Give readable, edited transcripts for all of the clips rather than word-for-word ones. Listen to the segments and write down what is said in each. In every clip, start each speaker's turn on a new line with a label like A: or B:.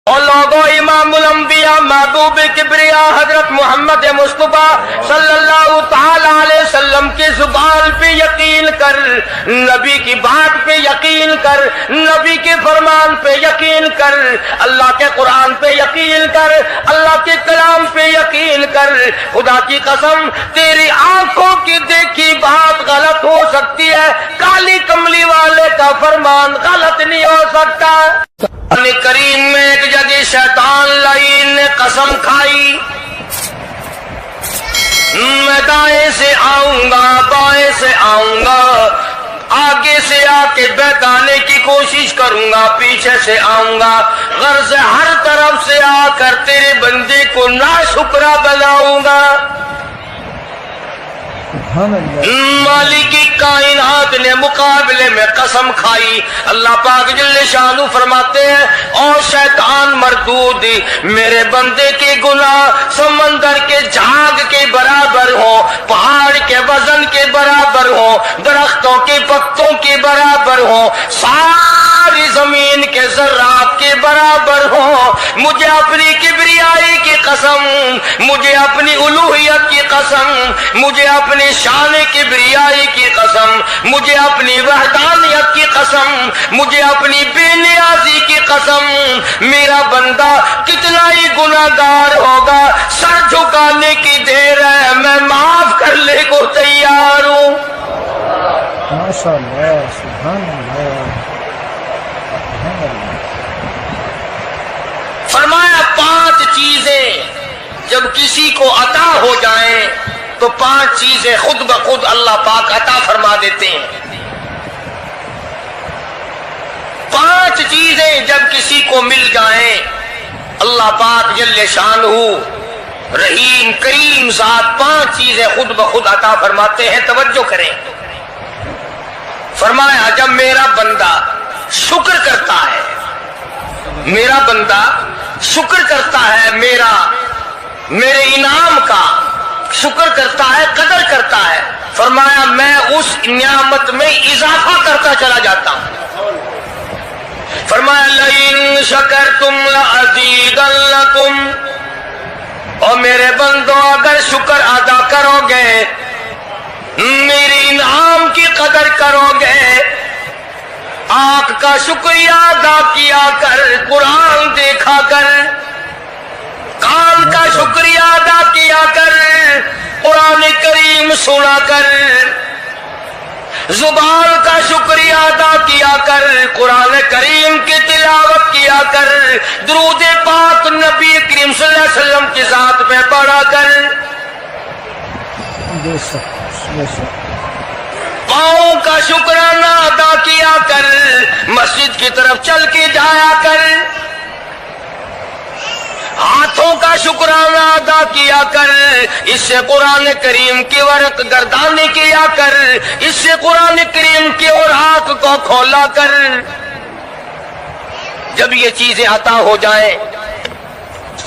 A: اور لوگوں امام الانبیاء محبوب کبریا حضرت محمد مصطفیٰ صلی اللہ تعالی علیہ وسلم کی زبان پہ یقین کر، نبی کی بات پہ یقین کر، نبی کے فرمان پہ یقین کر، اللہ کے قرآن پہ یقین کر، اللہ کے کلام پہ یقین کر۔ خدا کی قسم تیری آنکھوں کی دیکھی بات غلط ہو سکتی ہے، کالی کملی والے کا فرمان غلط نہیں ہو سکتا۔ قرآن کریم میں ایک جگہ شیطان لعین نے قسم کھائی، میں دائیں سے آؤں گا، بائیں سے آؤں گا، آگے سے آ کے بہکانے کی کوشش کروں گا، پیچھے سے آؤں گا، غرض ہر طرف سے آ کر تیرے بندے کو ناشکرا بناؤں گا۔ مالک کائنات نے مقابلے میں قسم کھائی۔ اللہ پاک جل شانہ فرماتے ہیں، اور شیطان مردود، میرے بندے کے گناہ سمندر کے جھاگ کے برابر ہو، پہاڑ کے وزن کے برابر ہو، درختوں کے پتوں کے برابر ہو، ساری زمین کے ذرات کے برابر ہو، مجھے اپنی کبریائی کی قسم، مجھے اپنی الوہیت کی قسم، مجھے اپنی شان کبریائی کی قسم، مجھے اپنی وحدانیت کی قسم، مجھے اپنی بے نیازی کی قسم، میرا بندہ کتنا ہی گناہگار ہوگا، سر جھکانے کی دیر ہے، میں معاف کرنے کو تیار ہوں۔
B: ماشاءاللہ، سبحان اللہ۔
A: فرمایا 5 چیزیں جب کسی کو عطا ہو جائیں تو 5 چیزیں خود بخود اللہ پاک عطا فرما دیتے ہیں۔ 5 چیزیں جب کسی کو مل جائیں اللہ پاک جل شانہ رحیم کریم ذات 5 چیزیں خود بخود عطا فرماتے ہیں۔ توجہ کریں، فرمایا جب میرا بندہ شکر کرتا ہے، میرا بندہ شکر کرتا ہے، میرے انعام کا شکر کرتا ہے، قدر کرتا ہے، فرمایا میں اس نعمت میں اضافہ کرتا چلا جاتا ہوں۔ فرمایا لئن شکرتم لأزیدنکم، اور میرے بندوں اگر شکر ادا کرو گے، میرے انعام کی قدر کرو گے، آنکھ کا شکریہ ادا کیا کر، قرآن دیکھا کر، کان کا شکریہ ادا کیا کر، قرآن کریم سنا کر، زبان کا شکریہ ادا کیا کر، قرآن کریم کی تلاوت کیا کر، درود پاک نبی کریم صلی اللہ علیہ وسلم کی ذات پہ پڑھا کر، پاؤں کا شکرانہ ادا کیا کر، مسجد کی طرف چل کے جایا کر، ہاتھوں کا شکرانہ ادا کیا کر، اس سے قرآن کریم کی ورق گردانی کیا کر، اس سے قرآن کریم کی اوراق کو کھولا کر۔ جب یہ چیزیں عطا ہو جائیں،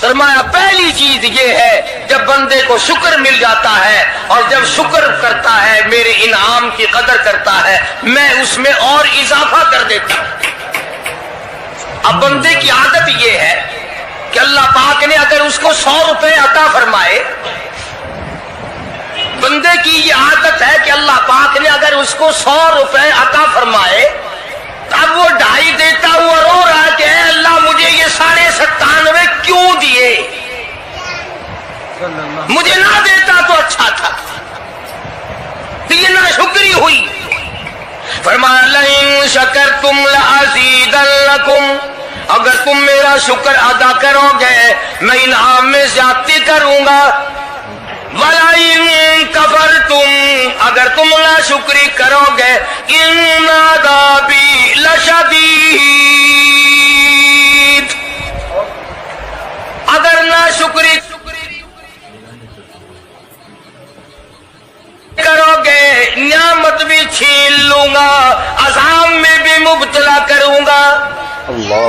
A: فرمایا پہلی چیز یہ ہے جب بندے کو شکر مل جاتا ہے اور جب شکر کرتا ہے، میرے انعام کی قدر کرتا ہے، میں اس میں اور اضافہ کر دیتا ہوں۔ اب بندے کی عادت یہ ہے کہ اللہ پاک نے اگر اس کو 100 روپے عطا فرمائے، بندے کی یہ عادت ہے کہ اللہ پاک نے اگر اس کو 100 روپے عطا فرمائے، اب وہ 2.5 دیتا ہوا رو رہا ہے کہ اے اللہ مجھے یہ 97.5 کیوں دیے، مجھے نہ دیتا تو اچھا تھا، یہ ناشکری ہوئی۔ فرمایا لئن شکرتم لأزیدنکم، اگر تم میرا شکر ادا کرو گے میں انعام میں زیادتی کروں گا، وَلَئِن كَفَرْتُمْ، اگر تم ناشکری کرو گے إِنَّ عَذَابِي لَشَدِيدٌ، اگر ناشکری کرو گے نعمت بھی چھین لوں گا، عذاب میں بھی مبتلا کروں گا۔
B: اللہ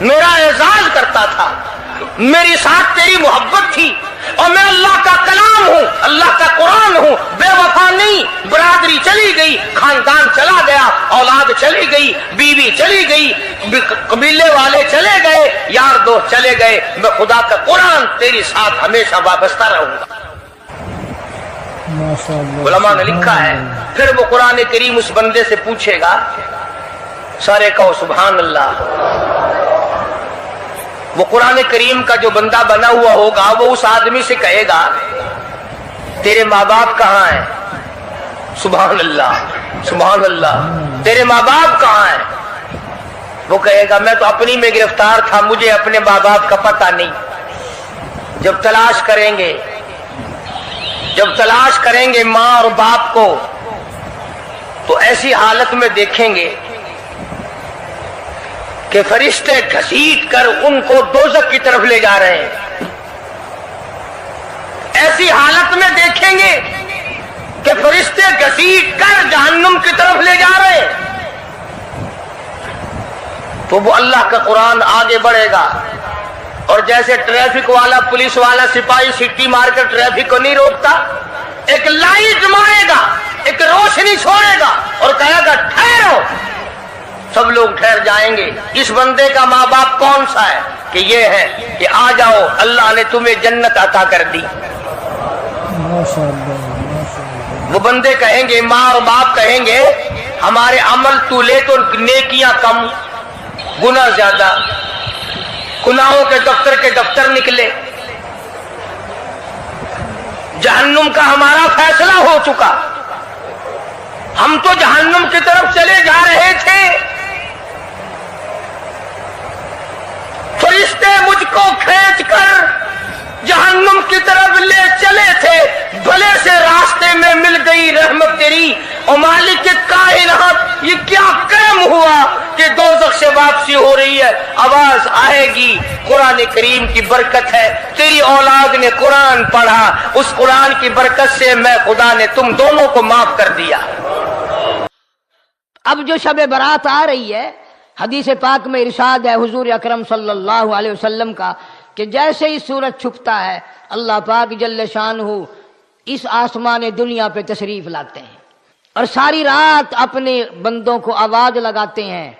A: میرا اعزاز کرتا تھا، میری ساتھ تیری محبت تھی، اور میں اللہ کا کلام ہوں، اللہ کا قرآن ہوں، بے وفا نہیں۔ برادری چلی گئی، خاندان چلا گیا، اولاد چلی گئی، بیوی چلی گئی، قبیلے والے چلے گئے، یار دوست چلے گئے، میں خدا کا قرآن تیری ساتھ ہمیشہ وابستہ رہوں گا۔ علماء نے لکھا ہے پھر وہ قرآن کریم اس بندے سے پوچھے گا، سارے کہو سبحان اللہ۔ وہ قرآن کریم کا جو بندہ بنا ہوا ہوگا وہ اس آدمی سے کہے گا تیرے ماں باپ کہاں ہیں؟ سبحان اللہ سبحان اللہ، تیرے ماں باپ کہاں ہیں؟ وہ کہے گا میں تو اپنی میں گرفتار تھا، مجھے اپنے ماں باپ کا پتہ نہیں۔ جب تلاش کریں گے ماں اور باپ کو تو ایسی حالت میں دیکھیں گے کہ فرشتے گھسیٹ کر ان کو دوزخ کی طرف لے جا رہے ہیں۔ ایسی حالت میں دیکھیں گے کہ فرشتے گھسیٹ کر جہنم کی طرف لے جا رہے ہیں، تو وہ اللہ کا قرآن آگے بڑھے گا، اور جیسے ٹریفک والا، پولیس والا، سپاہی سیٹی مار کر ٹریفک کو نہیں روکتا، ایک لائٹ مارے گا، ایک روشنی چھوڑے گا اور کہے گا ٹھہرو، سب لوگ ٹھہر جائیں گے۔ اس بندے کا ماں باپ کون سا ہے؟ کہ یہ ہے کہ آ جاؤ، اللہ نے تمہیں جنت عطا کر دی۔ وہ بندے کہیں گے، ماں اور باپ کہیں گے ہمارے عمل تو لے تو نیکیاں کم، گناہ زیادہ، گناہوں کے دفتر نکلے، جہنم کا ہمارا فیصلہ ہو چکا، ہم تو جہنم کی طرف چلے جا رہے تھے، فرشتے مجھ کو کھینچ کر جہنم کی طرف لے چلے تھے، بھلے سے راستے میں مل گئی رحمت تیری، اور مالک کائنات یہ کیا کرم ہوا کہ دوزخ سے واپسی ہو رہی ہے، آواز آئے گی۔ قرآن کریم کی برکت ہے، تیری اولاد نے قرآن پڑھا، اس قرآن کی برکت سے میں خدا نے تم دونوں کو معاف کر دیا۔
B: اب جو شب برات آ رہی ہے، حدیث پاک میں ارشاد ہے حضور اکرم صلی اللہ علیہ وسلم کا کہ جیسے ہی سورج چھپتا ہے اللہ پاک جل شانہ اس آسمان دنیا پہ تشریف لاتے ہیں، اور ساری رات اپنے بندوں کو آواز لگاتے ہیں۔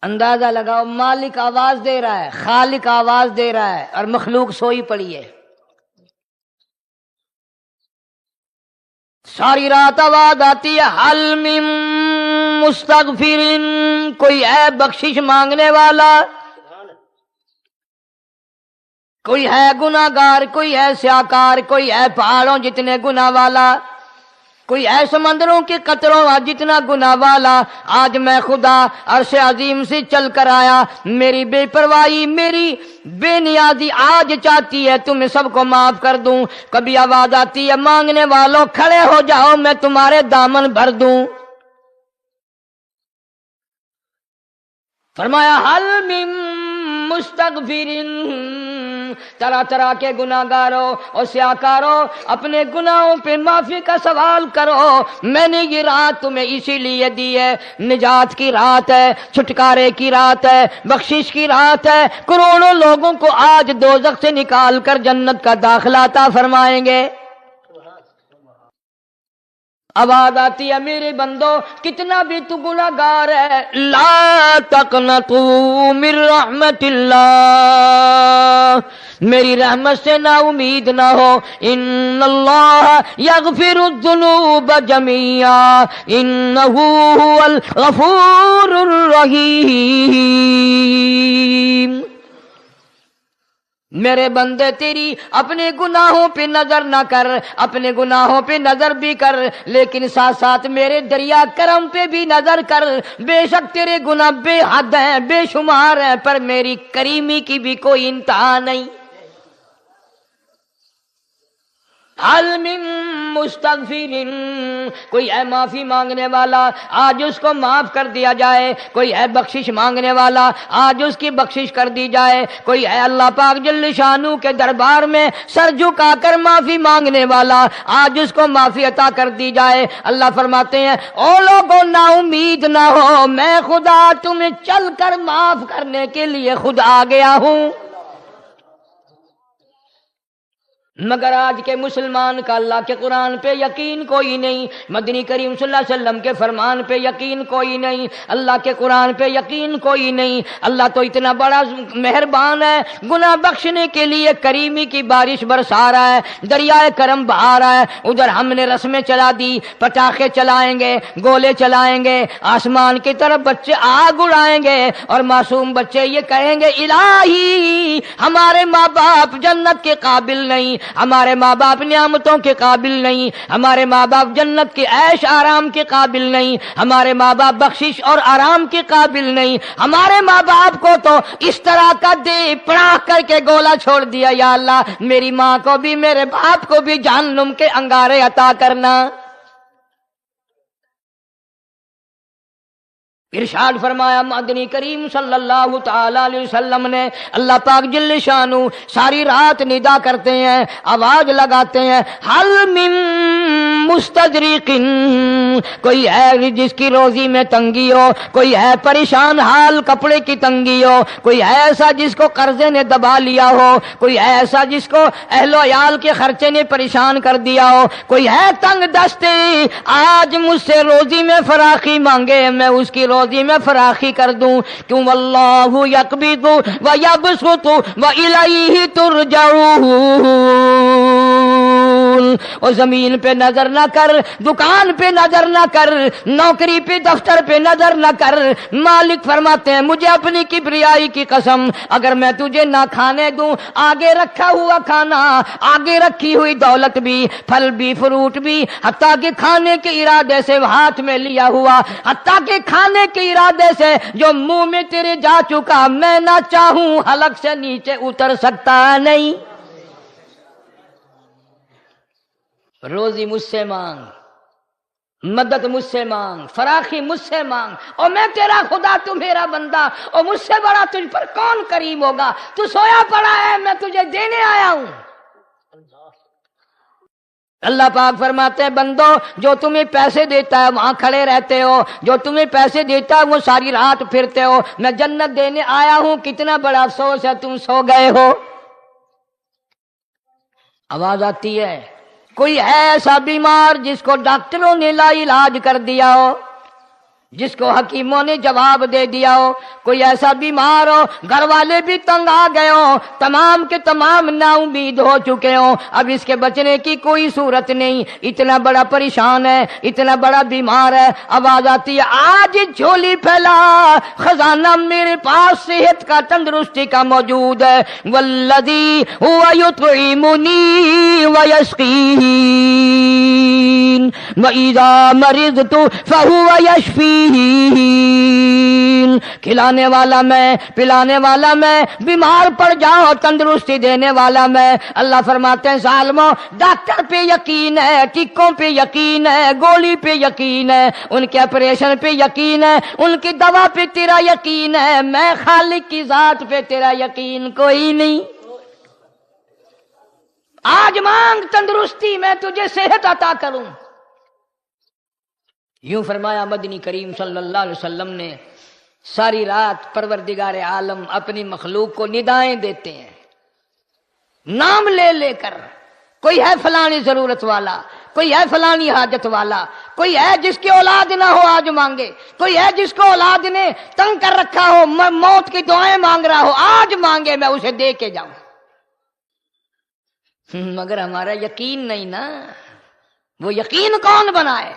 B: اندازہ لگاؤ، مالک آواز دے رہا ہے، خالق آواز دے رہا ہے، اور مخلوق سوئی پڑی ہے۔ ساری رات آواز آتی ہے، حل من مستغفر، کوئی ہے بخشش مانگنے والا، کوئی ہے گناہگار، کوئی ہے سیاکار، کوئی ہے پہاڑوں جتنے گناہ والا، کوئی ہے سمندروں کے قطروں جتنا گناہ والا۔ آج میں خدا عرش عظیم سے چل کر آیا، میری بے پرواہی، میری بے نیازی آج چاہتی ہے تمہیں سب کو معاف کر دوں۔ کبھی آواز آتی ہے، مانگنے والوں کھڑے ہو جاؤ، میں تمہارے دامن بھر دوں۔ فرمایا حل من مستغفرین، طرح طرح کے گناہگاروں اور سیاکاروں اپنے گناہوں پہ معافی کا سوال کرو، میں نے یہ رات تمہیں اسی لیے دی ہے، نجات کی رات ہے، چھٹکارے کی رات ہے، بخشش کی رات ہے۔ کروڑوں لوگوں کو آج دوزخ سے نکال کر جنت کا داخلہ عطا فرمائیں گے۔ آواز آتی ہے، میرے بندو کتنا بھی تو گناہگار ہے، لا تقنطوا من رحمت اللہ، میری رحمت سے نا امید نہ ہو۔ ان اللہ یغفر الذنوب جميعا انہ هو الغفور الرحیم۔ میرے بندے تیری اپنے گناہوں پہ نظر نہ کر، اپنے گناہوں پہ نظر بھی کر، لیکن ساتھ ساتھ میرے دریا کرم پہ بھی نظر کر۔ بے شک تیرے گناہ بے حد ہیں، بے شمار ہیں، پر میری کریمی کی بھی کوئی انتہا نہیں۔ حل من مستغفرین، کوئی ہے معافی مانگنے والا، آج اس کو معاف کر دیا جائے، کوئی ہے بخشش مانگنے والا، آج اس کی بخشش کر دی جائے، کوئی ہے اللہ پاک جل شانہ کے دربار میں سر جھکا کر معافی مانگنے والا، آج اس کو معافی عطا کر دی جائے۔ اللہ فرماتے ہیں او لوگوں نا امید نہ ہو، میں خدا تمہیں چل کر معاف کرنے کے لیے خود آ گیا ہوں۔ مگر آج کے مسلمان کا اللہ کے قرآن پہ یقین کوئی نہیں، مدنی کریم صلی اللہ علیہ وسلم کے فرمان پہ یقین کوئی نہیں، اللہ کے قرآن پہ یقین کوئی نہیں۔ اللہ تو اتنا بڑا مہربان ہے، گناہ بخشنے کے لیے کریمی کی بارش برسا رہا ہے، دریائے کرم بہا رہا ہے۔ ادھر ہم نے رسمیں چلا دی، پٹاخے چلائیں گے، گولے چلائیں گے، آسمان کی طرف بچے آگ اڑائیں گے، اور معصوم بچے یہ کہیں گے الہی ہمارے ماں باپ جنت کے قابل نہیں، ہمارے ماں باپ نعمتوں کے قابل نہیں، ہمارے ماں باپ جنت کے عیش آرام کے قابل نہیں، ہمارے ماں باپ بخشش اور آرام کے قابل نہیں، ہمارے ماں باپ کو تو اس طرح کا دے پڑاخ کر کے گولا چھوڑ دیا، یا اللہ میری ماں کو بھی میرے باپ کو بھی جہنم کے انگارے عطا کرنا۔ ارشاد فرمایا مدنی کریم صلی اللہ تعالی علیہ وسلم نے، اللہ پاک جل شانہ ساری رات ندا کرتے ہیں، آواز لگاتے ہیں حل من مستدرک، کوئی ہے جس کی روزی میں تنگی ہو، کوئی ہے پریشان حال کپڑے کی تنگی ہو، کوئی ہے ایسا جس کو قرضے نے دبا لیا ہو، کوئی ہے ایسا جس کو اہل و عیال کے خرچے نے پریشان کر دیا ہو، کوئی ہے تنگ دستے آج مجھ سے روزی میں فراخی مانگے، میں اس کی روزی میں فراخی کر دوں، کیوں واللہ یقبض ویبسط والیہ ترجعون۔ اور زمین پہ نظر نہ کر، دکان پہ نظر نہ کر، نوکری پہ دفتر پہ نظر نہ کر، مالک فرماتے ہیں مجھے اپنی کبریائی کی قسم اگر میں تجھے نہ کھانے دوں، آگے رکھا ہوا کھانا، آگے رکھی ہوئی دولت بھی، پھل بھی، فروٹ بھی، حتیٰ کہ کھانے کے ارادے سے ہاتھ میں لیا ہوا، حتیٰ کہ کھانے کے ارادے سے جو منہ میں تیرے جا چکا، میں نہ چاہوں حلق سے نیچے اتر سکتا نہیں۔ روزی مجھ سے مانگ، مدد مجھ سے مانگ، فراخی مجھ سے مانگ، اور میں تیرا خدا تو میرا بندہ، اور مجھ سے بڑا تجھ پر کون کریم ہوگا؟ تو سویا پڑا ہے، میں تجھے دینے آیا ہوں۔ اللہ پاک فرماتے ہیں بندو جو تمہیں پیسے دیتا ہے وہاں کھڑے رہتے ہو، جو تمہیں پیسے دیتا ہے وہ ساری رات پھرتے ہو، میں جنت دینے آیا ہوں، کتنا بڑا افسوس ہے تم سو گئے ہو۔ آواز آتی ہے کوئی ہے ایسا بیمار جس کو ڈاکٹروں نے لا علاج کر دیا ہو، جس کو حکیموں نے جواب دے دیا ہو، کوئی ایسا بیمار ہو گھر والے بھی تنگ آ گئے ہو، تمام کے تمام نا امید ہو چکے ہوں، اب اس کے بچنے کی کوئی صورت نہیں، اتنا بڑا پریشان ہے، اتنا بڑا بیمار ہے، آواز آتی ہے آج جھولی پھیلا، خزانہ میرے پاس صحت کا تندرستی کا موجود ہے، والذی هو یطعمنی ویسقین وَإِذَا مَرِضْتُ فَهُوَ يَشْفِينِ، کھلانے والا میں، پلانے والا میں، بیمار پڑ جاؤ تندرستی دینے والا میں۔ اللہ فرماتے ہیں ظالموں ڈاکٹر پہ یقین ہے، ٹکوں پہ یقین ہے، گولی پہ یقین ہے، ان کے آپریشن پہ یقین ہے، ان کی دوا پہ تیرا یقین ہے، میں خالق کی ذات پہ تیرا یقین کوئی نہیں۔ آج مانگ تندرستی، میں تجھے صحت عطا کروں۔ یوں فرمایا مدنی کریم صلی اللہ علیہ وسلم نے۔ ساری رات پروردگار عالم اپنی مخلوق کو ندائیں دیتے ہیں، نام لے لے کر، کوئی ہے فلانی ضرورت والا، کوئی ہے فلانی حاجت والا، کوئی ہے جس کی اولاد نہ ہو آج مانگے، کوئی ہے جس کو اولاد نے تنگ کر رکھا ہو، موت کی دعائیں مانگ رہا ہو، آج مانگے میں اسے دے کے جاؤں۔ مگر ہمارا یقین نہیں نا، وہ یقین کون بنائے؟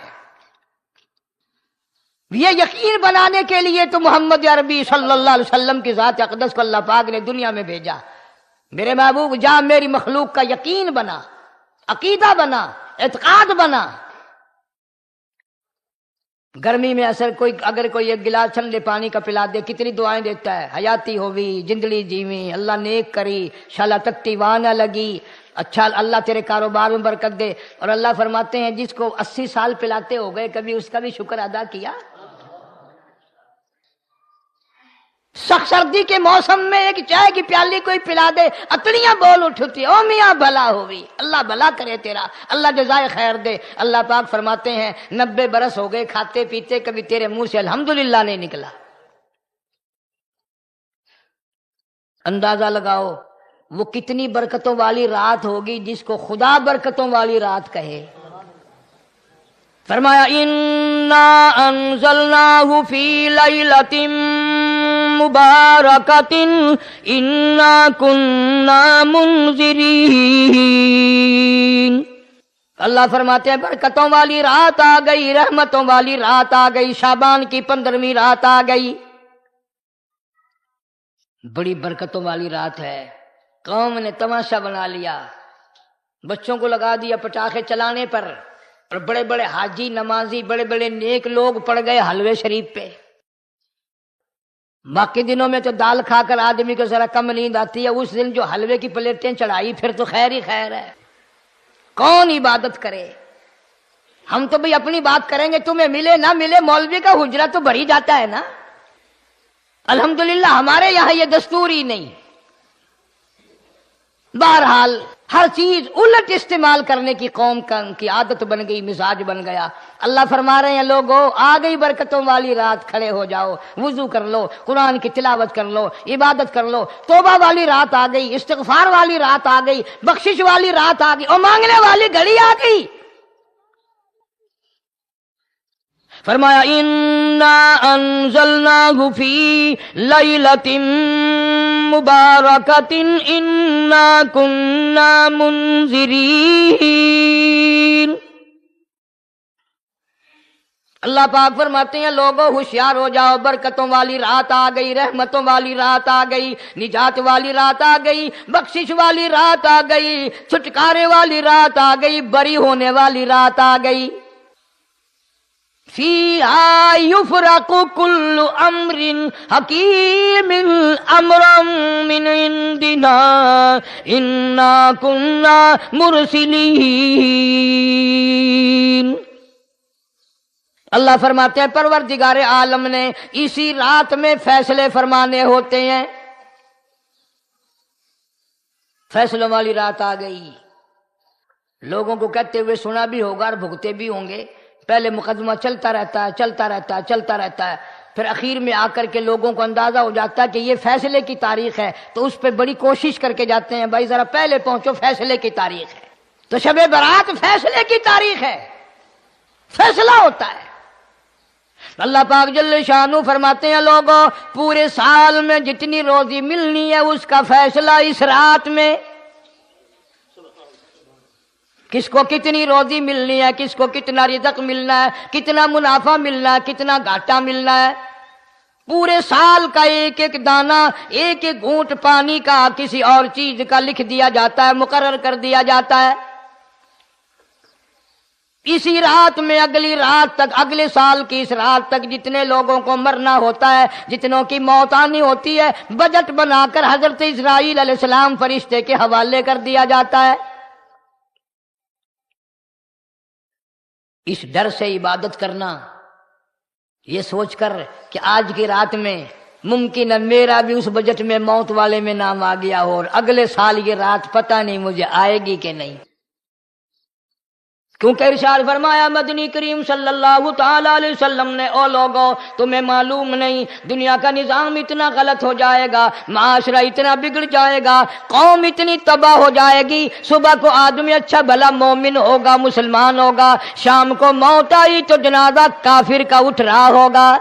B: یہ یقین بنانے کے لیے تو محمد عربی صلی اللہ علیہ وسلم کی ذات اقدس کو اللہ پاک نے دنیا میں بھیجا۔ میرے محبوب جا میری مخلوق کا یقین بنا، عقیدہ بنا، اعتقاد بنا۔ گرمی میں اگر کوئی ایک گلاس ٹھنڈے پانی کا پلا دے کتنی دعائیں دیتا ہے، حیاتی ہوئی، جندڑی جیویں، اللہ نیک کری، شالا تکتی وہاں نہ لگی، اچھا اللہ تیرے کاروبار میں برکت دے. اور اللہ فرماتے ہیں جس کو 80 سال پلاتے ہو گئے کبھی اس کا بھی شکر ادا کیا؟ سخت سردی کے موسم میں ایک چائے کی پیالی کوئی پلا دے اتنیاں بول اٹھتی، او میاں بھلا ہوئی، اللہ بھلا کرے تیرا، اللہ جزائے خیر دے. اللہ پاک فرماتے ہیں 90 برس ہو گئے کھاتے پیتے کبھی تیرے منہ سے الحمدللہ نہیں نکلا. اندازہ لگاؤ وہ کتنی برکتوں والی رات ہوگی جس کو خدا برکتوں والی رات کہے. فرمایا انا انزلناہ فی لیلۃ مبارکۃ انا کنا منذرین. اللہ فرماتے ہیں برکتوں والی رات آ گئی، رحمتوں والی رات آ گئی، شعبان کی 15ویں رات آ گئی، بڑی برکتوں والی رات ہے. قوم نے تماشا بنا لیا، بچوں کو لگا دیا پٹاخے چلانے پر، اور بڑے بڑے حاجی نمازی بڑے بڑے نیک لوگ پڑ گئے حلوے شریف پہ. باقی دنوں میں تو دال کھا کر آدمی کو ذرا کم نیند آتی ہے، اس دن جو حلوے کی پلیٹیں چڑھائی پھر تو خیر ہی خیر ہے. کون عبادت کرے؟ ہم تو بھئی اپنی بات کریں گے، تمہیں ملے نہ ملے مولوی کا حجرہ تو بھر ہی جاتا ہے نا. الحمدللہ ہمارے یہاں یہ دستور ہی نہیں. بہرحال ہر چیز الٹ استعمال کرنے کی قوم کی عادت بن گئی، مزاج بن گیا. اللہ فرما رہے ہیں لوگو آ گئی برکتوں والی رات، کھڑے ہو جاؤ، وضو کر لو، قرآن کی تلاوت کر لو، عبادت کر لو. توبہ والی رات آ گئی، استغفار والی رات آ گئی، بخشش والی رات آ گئی، اور مانگنے والی گھڑی آ گئی. فرمایا انا انزلناہ فی لیلۃ مبارکۃ انا کنا منذرین. اللہ پاک فرماتے ہیں لوگوں ہوشیار ہو جاؤ، برکتوں والی رات آ گئی، رحمتوں والی رات آ گئی، نجات والی رات آ گئی، بخشش والی رات آ گئی، چھٹکارے والی رات آ گئی، بری ہونے والی رات آ گئی. فیہا یفرق کل امر حکیم امرا من عندنا انا کنا مرسلین. اللہ فرماتے ہیں پروردگار عالم نے اسی رات میں فیصلے فرمانے ہوتے ہیں. فیصلوں والی رات آ گئی. لوگوں کو کہتے ہوئے سنا بھی ہوگا اور بھگتے بھی ہوں گے. پہلے مقدمہ چلتا رہتا ہے، پھر اخیر میں آ کر کے لوگوں کو اندازہ ہو جاتا ہے کہ یہ فیصلے کی تاریخ ہے، تو اس پہ بڑی کوشش کر کے جاتے ہیں بھائی ذرا پہلے پہنچو، فیصلے کی تاریخ ہے. تو شب برات فیصلے کی تاریخ ہے، فیصلہ ہوتا ہے. اللہ پاک جل شانہ فرماتے ہیں لوگوں پورے سال میں جتنی روزی ملنی ہے اس کا فیصلہ اس رات میں. کس کو کتنی روزی ملنی ہے، کس کو کتنا رزق ملنا ہے، کتنا منافع ملنا ہے، کتنا گھاٹا ملنا ہے. پورے سال کا ایک ایک دانہ، ایک ایک گھونٹ پانی کا کسی اور چیز کا لکھ دیا جاتا ہے، مقرر کر دیا جاتا ہے. اسی رات میں اگلی رات تک، اگلے سال کی اس رات تک جتنے لوگوں کو مرنا ہوتا ہے، جتنوں کی موت آنی ہوتی ہے، بجٹ بنا کر حضرت اسرائیل علیہ السلام فرشتے کے حوالے کر دیا جاتا ہے. اس ڈر سے عبادت کرنا، یہ سوچ کر کہ آج کی رات میں ممکن ہے میرا بھی اس بجٹ میں موت والے میں نام آ گیا ہو، اور اگلے سال یہ رات پتہ نہیں مجھے آئے گی کہ نہیں. کیونکہ ارشاد فرمایا مدنی کریم صلی اللہ تعالی علیہ وسلم نے، او لوگوں تمہیں معلوم نہیں دنیا کا نظام اتنا غلط ہو جائے گا، معاشرہ اتنا بگڑ جائے گا، قوم اتنی تباہ ہو جائے گی. صبح کو آدمی اچھا بھلا مومن ہوگا، مسلمان ہوگا، شام کو موت آئی تو جنازہ کافر کا اٹھ رہا ہوگا.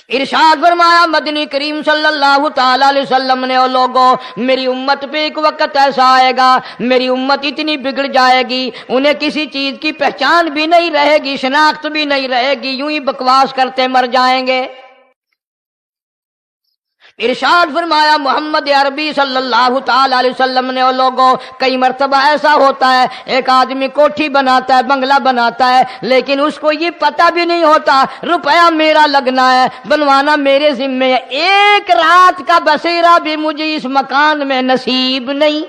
B: ارشاد فرمایا مدنی کریم صلی اللہ تعالی علیہ وسلم نے، او لوگوں میری امت پہ ایک وقت ایسا آئے گا، میری امت اتنی بگڑ جائے گی انہیں کسی چیز کی پہچان بھی نہیں رہے گی، شناخت بھی نہیں رہے گی، یوں ہی بکواس کرتے مر جائیں گے. ارشاد فرمایا محمد عربی صلی اللہ تعالی علیہ وسلم نے، اور لوگوں کئی مرتبہ ایسا ہوتا ہے ایک آدمی کوٹھی بناتا ہے، بنگلہ بناتا ہے، لیکن اس کو یہ پتہ بھی نہیں ہوتا روپیہ میرا لگنا ہے، بنوانا میرے ذمے ہے، ایک رات کا بسیرا بھی مجھے اس مکان میں نصیب نہیں۔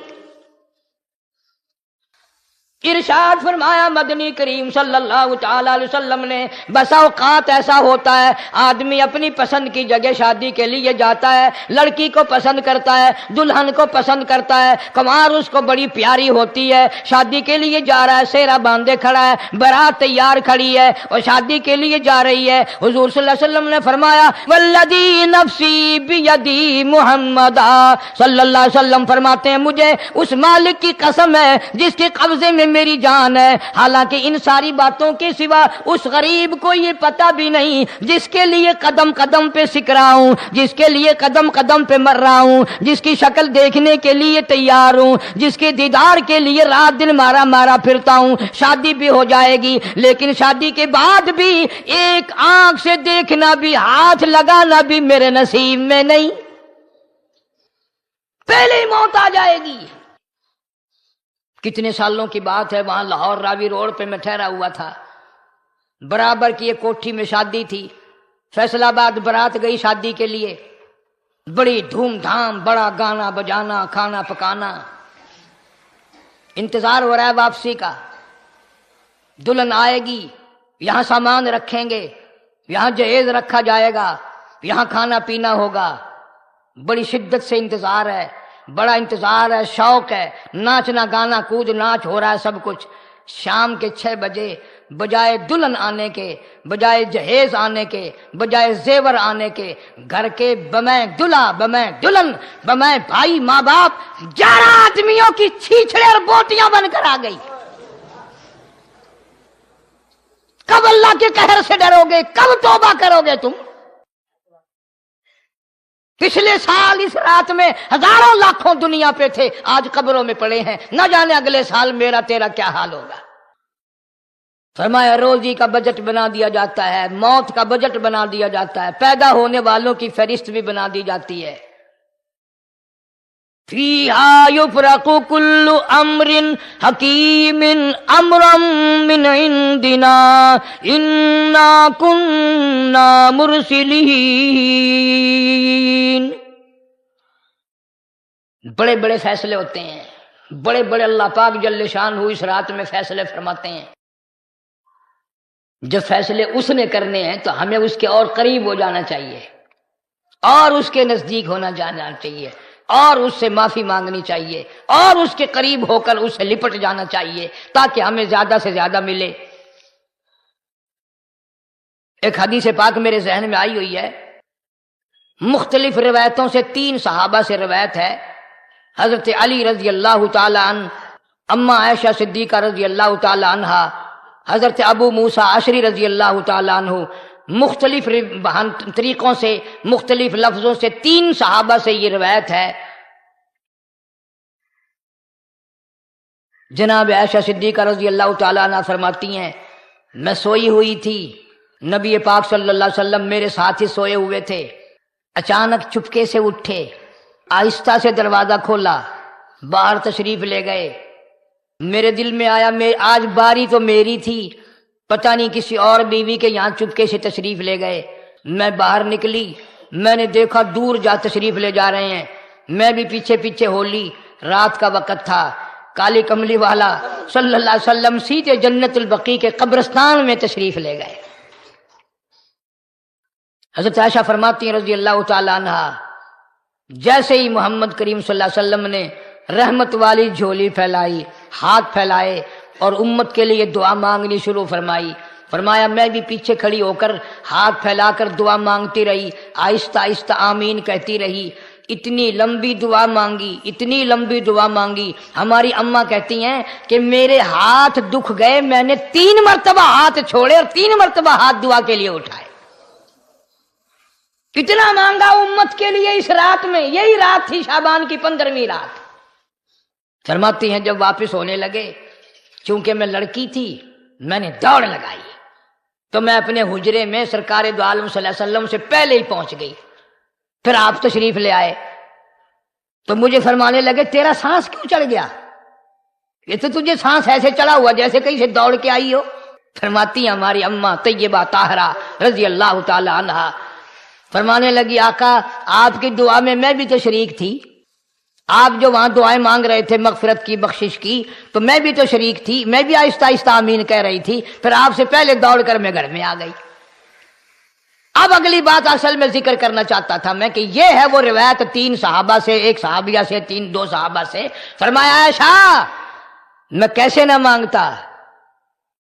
B: ارشاد فرمایا مدنی کریم صلی اللہ تعالی علیہ وسلم نے، بسا اوقات ایسا ہوتا ہے آدمی اپنی پسند کی جگہ شادی کے لیے جاتا ہے، لڑکی کو پسند کرتا ہے، دلہن کو پسند کرتا ہے، کمار اس کو بڑی پیاری ہوتی ہے، شادی کے لیے جا رہا ہے، سہرا باندھے کھڑا ہے، بارات تیار کھڑی ہے اور شادی کے لیے جا رہی ہے۔ حضور صلی اللہ علیہ وسلم نے فرمایا والذی نفسی بیدی، محمد صلی اللہ علیہ وسلم فرماتے ہیں مجھے اس مالک کی قسم ہے جس کے قبضے میں میری جان ہے، حالانکہ ان ساری باتوں کے سوا اس غریب کو یہ پتہ بھی نہیں جس کے لیے قدم قدم پہ سکھ رہا ہوں، جس کے لیے قدم قدم پہ مر رہا ہوں، جس کی شکل دیکھنے کے لیے تیار ہوں، جس کے دیدار کے لیے رات دن مارا مارا پھرتا ہوں۔ شادی بھی ہو جائے گی لیکن شادی کے بعد بھی ایک آنکھ سے دیکھنا بھی، ہاتھ لگانا بھی میرے نصیب میں نہیں، پہلے ہی موت آ جائے گی۔ کتنے سالوں کی بات ہے، وہاں لاہور راوی روڈ پہ میں ٹھہرا ہوا تھا، برابر کی ایک کوٹھی میں شادی تھی، فیصل آباد برات گئی شادی کے لیے، بڑی دھوم دھام، بڑا گانا بجانا، کھانا پکانا، انتظار ہو رہا ہے واپسی کا، دلہن آئے گی، یہاں سامان رکھیں گے، یہاں جہیز رکھا جائے گا، یہاں کھانا پینا ہوگا، بڑی شدت سے انتظار ہے، بڑا انتظار ہے، شوق ہے، ناچنا گانا کود ناچ ہو رہا ہے سب کچھ۔ شام کے 6 بجے بجائے دلہن آنے کے، بجائے جہیز آنے کے، بجائے زیور آنے کے، گھر کے بمیں دلہا، بمیں دلہن، بمیں بھائی ماں باپ 11 آدمیوں کی چھیچڑے اور بوٹیاں بن کر آ گئی۔ کب اللہ کے قہر سے ڈرو گے؟ کب توبہ کرو گے تم؟ پچھلے سال اس رات میں ہزاروں لاکھوں دنیا پہ تھے، آج قبروں میں پڑے ہیں، نہ جانے اگلے سال میرا تیرا کیا حال ہوگا۔ فرمایا روزی کا بجٹ بنا دیا جاتا ہے، موت کا بجٹ بنا دیا جاتا ہے، پیدا ہونے والوں کی فہرست بھی بنا دی جاتی ہے۔ فیہا یفرق کل امر حکیم امرا من عندنا انا کننا مرسلین۔ بڑے بڑے فیصلے ہوتے ہیں، بڑے بڑے اللہ پاک جل شان اس رات میں فیصلے فرماتے ہیں۔ جب فیصلے اس نے کرنے ہیں تو ہمیں اس کے اور قریب ہو جانا چاہیے، اور اس کے نزدیک ہونا جانا چاہیے، اور اس سے معافی مانگنی چاہیے، اور اس کے قریب ہو کر اس سے لپٹ جانا چاہیے تاکہ ہمیں زیادہ سے زیادہ ملے۔ ایک حدیث پاک میرے ذہن میں آئی ہوئی ہے، مختلف روایتوں سے 3 صحابہ سے روایت ہے، حضرت علی رضی اللہ تعالی عنہ، اما عائشہ صدیقہ رضی اللہ تعالی عنہا، حضرت ابو موسیٰ اشعری رضی اللہ تعالی عنہ، مختلف طریقوں سے، مختلف لفظوں سے 3 صحابہ سے یہ روایت ہے۔ جناب عائشہ صدیقہ رضی اللہ تعالی عنہ فرماتی ہیں میں سوئی ہوئی تھی، نبی پاک صلی اللہ علیہ وسلم میرے ساتھ ہی سوئے ہوئے تھے، اچانک چپکے سے اٹھے، آہستہ سے دروازہ کھولا، باہر تشریف لے گئے۔ میرے دل میں آیا آج باری تو میری تھی، پتہ نہیں کسی اور بیوی کے یہاں چپکے سے تشریف لے گئے۔ میں باہر نکلی، میں نے دیکھا دور جا تشریف لے جا رہے ہیں، میں بھی پیچھے پیچھے ہو لی۔ رات کا وقت تھا، کالی کملی والا صلی اللہ علیہ وسلم سیدھے جنت البقیع کے قبرستان میں تشریف لے گئے۔ حضرت عائشہ فرماتی ہیں رضی اللہ تعالی عنہا، جیسے ہی محمد کریم صلی اللہ علیہ وسلم نے رحمت والی جھولی پھیلائی، ہاتھ پھیلائے اور امت کے لیے دعا مانگنی شروع فرمائی، فرمایا میں بھی پیچھے کھڑی ہو کر ہاتھ پھیلا کر دعا مانگتی رہی، آہستہ آہستہ آمین کہتی رہی۔ اتنی لمبی دعا مانگی، اتنی لمبی دعا مانگی، ہماری اماں کہتی ہیں کہ میرے ہاتھ دکھ گئے، میں نے 3 مرتبہ ہاتھ چھوڑے اور 3 مرتبہ ہاتھ دعا کے لیے اٹھائے۔ کتنا مانگا امت کے لیے اس رات میں، یہی رات تھی شعبان کی 15ویں رات۔ فرماتی ہیں جب واپس ہونے لگے، چونکہ میں لڑکی تھی، میں نے دوڑ لگائی تو میں اپنے حجرے میں سرکار دو عالم صلی اللہ علیہ وسلم سے پہلے ہی پہنچ گئی۔ پھر آپ تشریف لے آئے تو مجھے فرمانے لگے تیرا سانس کیوں چڑھ گیا؟ یہ تو تجھے سانس ایسے چڑھا ہوا جیسے کہیں سے دوڑ کے آئی ہو۔ فرماتی ہیں ہماری اماں طیبہ طاہرہ رضی اللہ تعالی عنہا، فرمانے لگی آقا آپ کی دعا میں بھی تو شریک تھی، آپ جو وہاں دعائیں مانگ رہے تھے مغفرت کی بخشش کی تو میں بھی تو شریک تھی، میں بھی آہستہ آہستہ آمین کہہ رہی تھی، پھر آپ سے پہلے دوڑ کر میں گھر میں آ گئی۔ اب اگلی بات اصل میں ذکر کرنا چاہتا تھا میں کہ یہ ہے وہ روایت 3 صحابہ سے، 1 صحابیہ سے، 2 صحابہ سے۔ فرمایا عائشہ میں کیسے نہ مانگتا،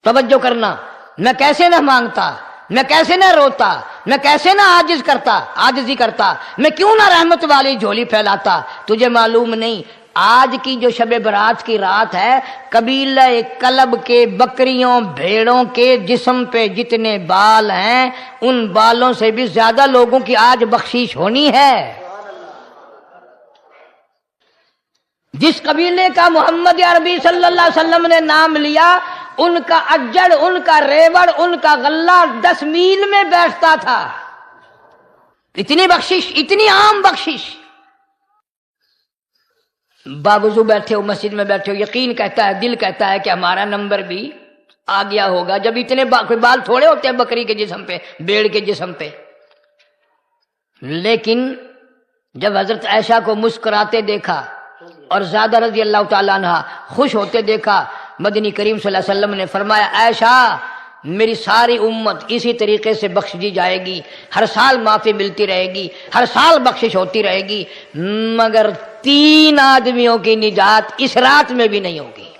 B: توجہ کرنا، میں کیسے نہ مانگتا، میں کیسے نہ روتا، میں کیسے نہ عاجزی کرتا، میں کیوں نہ رحمت والی جھولی پھیلاتا۔ تجھے معلوم نہیں آج کی جو شب برات کی رات ہے، قبیلہ کلب کے بکریوں بھیڑوں کے جسم پہ جتنے بال ہیں ان بالوں سے بھی زیادہ لوگوں کی آج بخشش ہونی ہے۔ جس قبیلے کا محمد عربی صلی اللہ علیہ وسلم نے نام لیا ان کا اجڑ، ان کا ریوڑ، ان کا غلہ 10 میل میں بیٹھتا تھا۔ اتنی بخشش، اتنی عام بخشش۔ باوضو بیٹھے ہو، مسجد میں بیٹھے ہو، یقین کہتا ہے، دل کہتا ہے کہ ہمارا نمبر بھی آ گیا ہوگا، جب اتنے کوئی بال تھوڑے ہوتے ہیں بکری کے جسم پہ، بھیڑ کے جسم پہ۔ لیکن جب حضرت عائشہ کو مسکراتے دیکھا اور زیادہ رضی اللہ تعالیٰ عنہ خوش ہوتے دیکھا، مدنی کریم صلی اللہ علیہ وسلم نے فرمایا عائشہ میری ساری امت اسی طریقے سے بخش دی جائے گی، ہر سال معافی ملتی رہے گی، ہر سال بخشش ہوتی رہے گی، مگر 3 آدمیوں کی نجات اس رات میں بھی نہیں ہوگی۔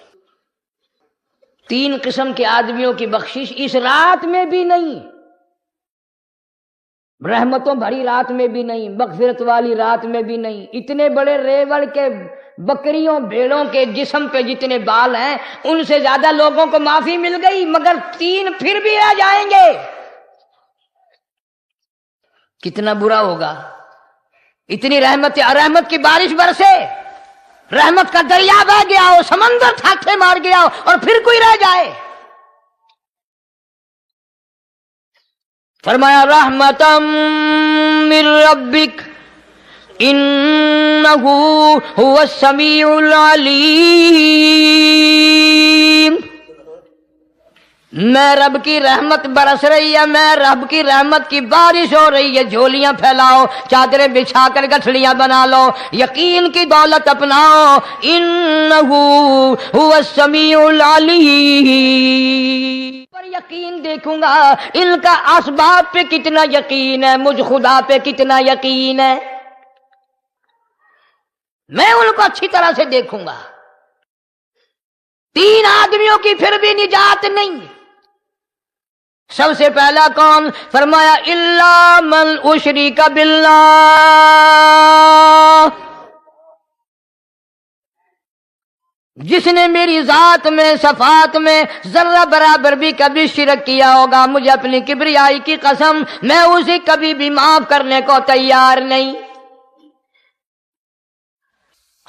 B: 3 قسم کے آدمیوں کی بخشش اس رات میں بھی نہیں، رحمتوں بھری رات میں بھی نہیں، مغفرت والی رات میں بھی نہیں۔ اتنے بڑے ریوڑ کے بکریوں بھیڑوں کے جسم پہ جتنے بال ہیں ان سے زیادہ لوگوں کو معافی مل گئی، مگر 3 پھر بھی رہ جائیں گے۔ کتنا برا ہوگا۔ اتنی رحمت کی بارش برسے، رحمت کا دریا بہ گیا ہو، سمندر تھاکے مار گیا ہو اور پھر کوئی رہ جائے۔ فرمایا رحمتم من ربک انہ هو السمیع العلیم۔ میں رب کی رحمت برس رہی ہے، میں رب کی رحمت کی بارش ہو رہی ہے، جھولیاں پھیلاؤ، چادریں بچھا کر گٹھڑیاں بنا لو، یقین کی دولت اپناؤ، انہ هو السمیع العلیم۔ پر یقین دیکھوں گا ان کا اسباب پہ کتنا یقین ہے، مجھ خدا پہ کتنا یقین ہے، میں ان کو اچھی طرح سے دیکھوں گا۔ 3 آدمیوں کی پھر بھی نجات نہیں۔ سب سے پہلا کون؟ فرمایا الا من اشرک باللہ، جس نے میری ذات میں صفات میں ذرہ برابر بھی کبھی شرک کیا ہوگا، مجھے اپنی کبریائی کی قسم میں اسے کبھی بھی معاف کرنے کو تیار نہیں۔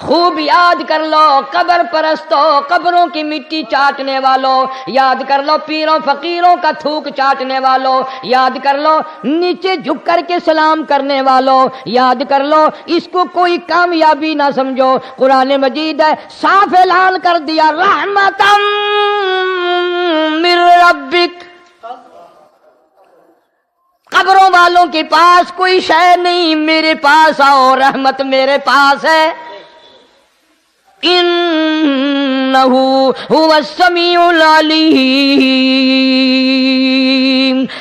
B: خوب یاد کر لو قبر پرستوں، قبروں کی مٹی چاٹنے والوں، یاد کر لو پیروں فقیروں کا تھوک چاٹنے والوں، یاد کر لو نیچے جھک کر کے سلام کرنے والوں، یاد کر لو اس کو کوئی کامیابی نہ سمجھو۔ قرآن مجید ہے صاف اعلان کر دیا رحمتم من ربک، قبروں والوں کے پاس کوئی شے نہیں، میرے پاس آؤ، رحمت میرے پاس ہے۔ انہ هو السمیع العلیم،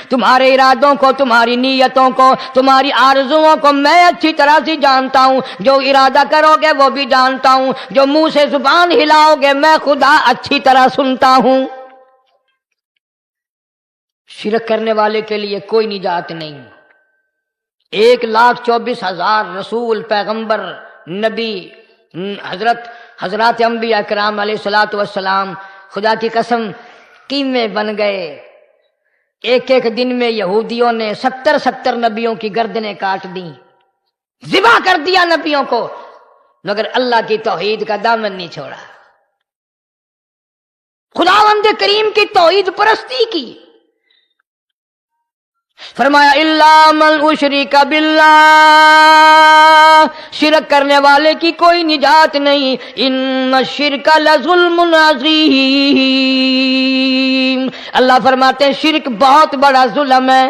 B: تمہارے ارادوں کو، تمہاری نیتوں کو، تمہاری آرزوؤں کو میں اچھی طرح سے جانتا ہوں، جو ارادہ کرو گے وہ بھی جانتا ہوں، جو منہ سے زبان ہلاؤ گے میں خدا اچھی طرح سنتا ہوں۔ شرک کرنے والے کے لیے کوئی نجات نہیں۔ 1,24,000 رسول، پیغمبر، نبی، حضرات انبیاء کرام علیہ الصلوۃ والسلام خدا کی قسم قیمے بن گئے۔ ایک دن میں یہودیوں نے 70 نبیوں کی گردنیں کاٹ دیں، ذبح کر دیا نبیوں کو، مگر اللہ کی توحید کا دامن نہیں چھوڑا، خداوند کریم کی توحید پرستی کی۔ فرمایا الا من اشرک باللہ، شرک کرنے والے کی کوئی نجات نہیں، ان الشرک لظلم عظیم، اللہ فرماتے ہیں شرک بہت بڑا ظلم ہے۔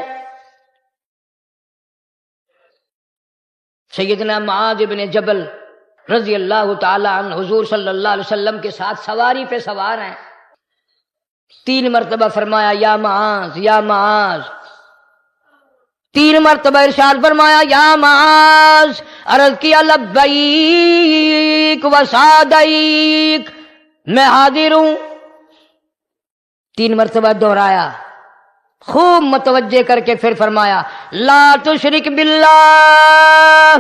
B: سیدنا معاذ بن جبل رضی اللہ تعالی عنہ حضور صلی اللہ علیہ وسلم کے ساتھ سواری پہ سوار ہیں، 3 مرتبہ فرمایا یا معاذ یا معاذ، 3 مرتبہ ارشاد فرمایا یا معاذ، عرض کیا لبیک و سعدیک، میں حاضر ہوں، 3 مرتبہ دہرایا، خوب متوجہ کر کے پھر فرمایا لا تشرک باللہ،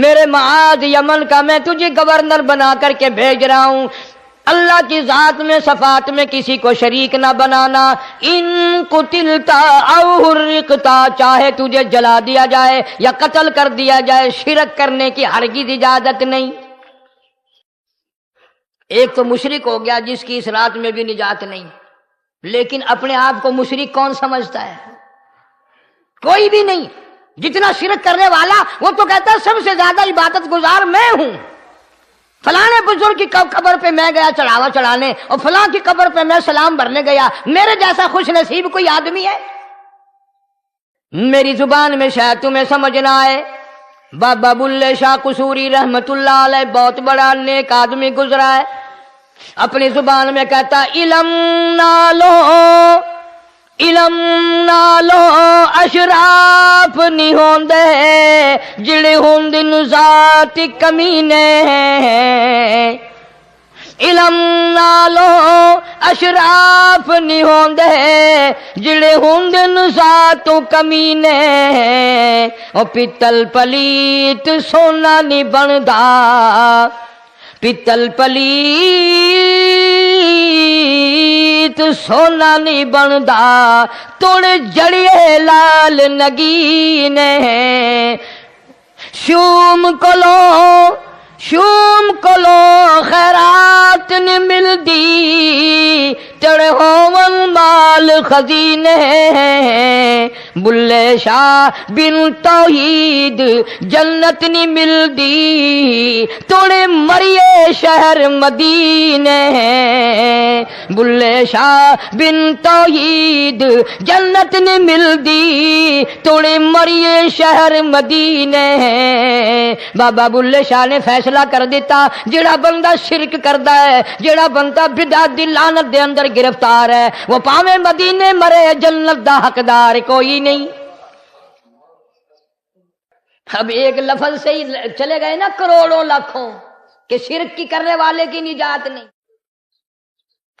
B: میرے معاذ یمن کا میں تجھے گورنر بنا کر کے بھیج رہا ہوں، اللہ کی ذات میں صفات میں کسی کو شریک نہ بنانا، ان قتلتا او حرقتا، چاہے تجھے جلا دیا جائے یا قتل کر دیا جائے، شرک کرنے کی ہرگز اجازت نہیں۔ ایک تو مشرک ہو گیا جس کی اس رات میں بھی نجات نہیں، لیکن اپنے آپ کو مشرک کون سمجھتا ہے؟ کوئی بھی نہیں۔ جتنا شرک کرنے والا وہ تو کہتا ہے سب سے زیادہ عبادت گزار میں ہوں، فلاں بزرگ کی قبر پہ میں گیا چڑھاوا چڑھانے، اور فلاں کی قبر پہ میں سلام بھرنے گیا، میرے جیسا خوش نصیب کوئی آدمی ہے؟ میری زبان میں شاید تمہیں سمجھ نہ آئے، بابا بلے شاہ قصوری رحمت اللہ علیہ بہت بڑا نیک آدمی گزرا ہے، اپنی زبان میں کہتا علم نالو علم نالو اشراف نہیں ہوندے جڑے ہوندن ذات کمینے، علم نالو اشراف نہیں ہوندے جڑے ہوندن ذات کمینے، او پیتل پلیت سونا نہیں بندا، پیتل پلیت سونا نہیں بندا، توڑ جڑیے لال نگینے، شوم کلو خیرات نہیں ملدی، تڑے ہون مال خزینے، بلے شاہ بن توحید جنت نہیں ملدی، توڑے مریے شہر مدینے، بلے شاہ بن توحید جنت نہیں ملدی، توڑے مریے شہر مدینے۔ بابا بلے شاہ نے فیصلہ کر دیتا جڑا بندہ شرک کردا ہے، جڑا بندہ بدعت دی لعنت دے اندر گرفتار ہے، وہ پاویں مدینے مرے جنت دا حقدار کوئی نہیں۔ اب ایک لفظ سے ہی چلے گئے نا کروڑوں لاکھوں کہ شرک کی کرنے والے کی نجات نہیں۔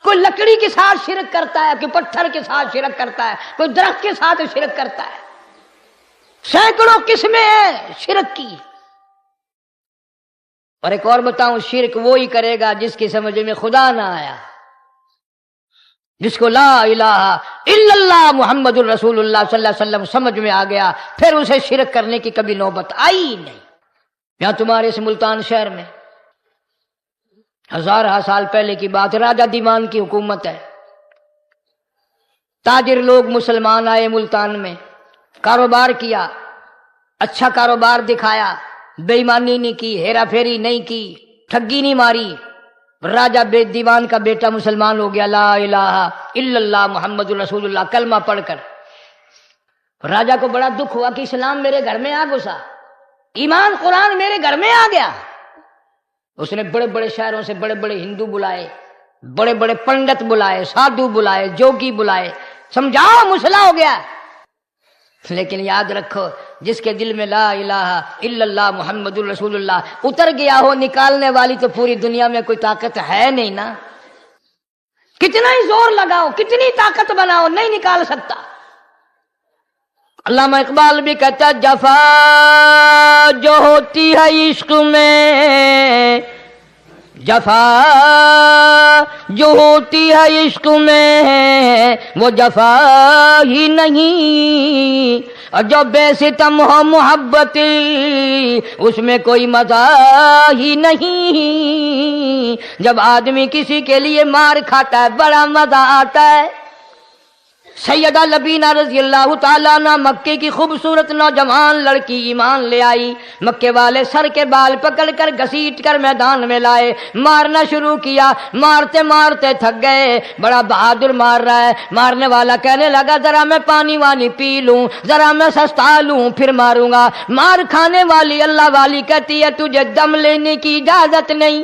B: کوئی لکڑی کے ساتھ شرک کرتا ہے، کوئی پتھر کے ساتھ شرک کرتا ہے، کوئی درخت کے ساتھ شرک کرتا ہے، سینکڑوں قسمیں ہیں شرک کی۔ اور ایک اور بتاؤں، شرک وہی کرے گا جس کی سمجھ میں خدا نہ آیا، جس کو لا الہ الا اللہ محمد الرسول اللہ صلی اللہ علیہ وسلم سمجھ میں آ گیا، پھر اسے شرک کرنے کی کبھی نوبت آئی ہی نہیں۔ یہاں تمہارے اس ملتان شہر میں 1000 سال پہلے کی بات، راجہ دیوان کی حکومت ہے، تاجر لوگ مسلمان آئے ملتان میں، کاروبار کیا، اچھا کاروبار دکھایا، بے ایمانی نہیں کی، ہیرا پھیری نہیں کی، ٹھگی نہیں ماری، راجہ دیوان کا بیٹا مسلمان ہو گیا، لا الہ الا اللہ محمد رسول اللہ کلمہ پڑھ کر۔ راجہ کو بڑا دکھ ہوا کہ اسلام میرے گھر میں آ گھسا، ایمان قرآن میرے گھر میں آ گیا۔ اس نے بڑے بڑے شہروں سے بڑے بڑے ہندو بلائے، بڑے بڑے پنڈت بلائے، سادھو بلائے، جوگی بلائے، سمجھاؤ مسئلہ ہو گیا۔ لیکن یاد رکھو، جس کے دل میں لا الہ الا اللہ محمد الرسول اللہ اتر گیا ہو، نکالنے والی تو پوری دنیا میں کوئی طاقت ہے نہیں نا، کتنا ہی زور لگاؤ، کتنی طاقت بناؤ، نہیں نکال سکتا۔ علامہ اقبال بھی کہتا ہے جفا جو ہوتی ہے عشق میں، جفا جو ہوتی ہے عشق میں وہ جفا ہی نہیں، اور جو بے ستم ہو محبت اس میں کوئی مزہ ہی نہیں۔ جب آدمی کسی کے لیے مار کھاتا ہے بڑا مزہ آتا ہے، سیدہ لبینہ رضی اللہ تعالیٰ عنہ مکے کی خوبصورت نوجوان لڑکی ایمان لے آئی. مکے والے سر کے بال پکڑ کر گھسیٹ کر میدان میں لائے, مارنا شروع کیا. مارتے مارتے تھک گئے, بڑا بہادر مار رہا ہے. مارنے والا کہنے لگا ذرا میں پانی وانی پی لوں, ذرا میں سستا لوں پھر ماروں گا. مار کھانے والی اللہ والی کہتی ہے تجھے دم لینے کی اجازت نہیں,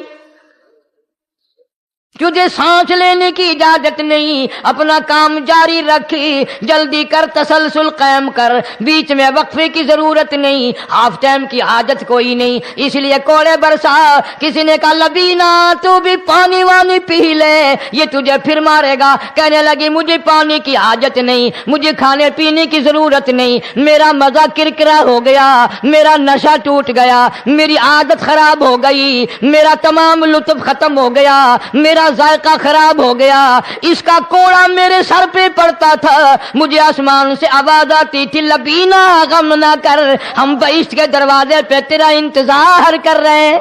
B: تجھے سانس لینے کی اجازت نہیں, اپنا کام جاری رکھ, جلدی کر, تسلسل قائم کر, بیچ میں وقفے کی ضرورت نہیں, ہاف ٹائم کی حاجت کوئی نہیں. اس لیے کوڑے برسا. کسی نے کہا لبینہ تو بھی پانی وانی پی لے, یہ تجھے پھر مارے گا. کہنے لگی مجھے پانی کی حاجت نہیں, مجھے کھانے پینے کی ضرورت نہیں, میرا مزہ کرکرا ہو گیا, میرا نشہ ٹوٹ گیا, میری عادت خراب ہو گئی, میرا تمام لطف ختم ہو گیا, میرا ذائقہ خراب ہو گیا. اس کا کوڑا میرے سر پہ پڑتا تھا, مجھے آسمان سے آواز آتی تھی لبینہ غم نہ کر, ہم بہشت کے دروازے پہ تیرا انتظار کر رہے ہیں.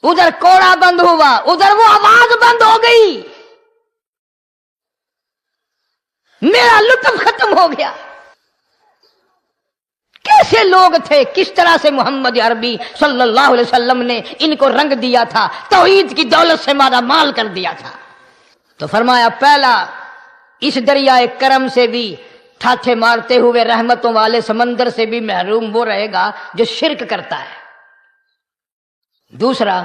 B: ادھر کوڑا بند ہوا, ادھر وہ آواز بند ہو گئی, میرا لطف ختم ہو گیا. کیسے لوگ تھے, کس طرح سے محمد عربی صلی اللہ علیہ وسلم نے ان کو رنگ دیا تھا, توحید کی دولت سے مالا مال کر دیا تھا. تو فرمایا پہلا اس دریائے کرم سے بھی ٹھاٹھے مارتے ہوئے رحمتوں والے سمندر سے بھی محروم وہ رہے گا جو شرک کرتا ہے. دوسرا,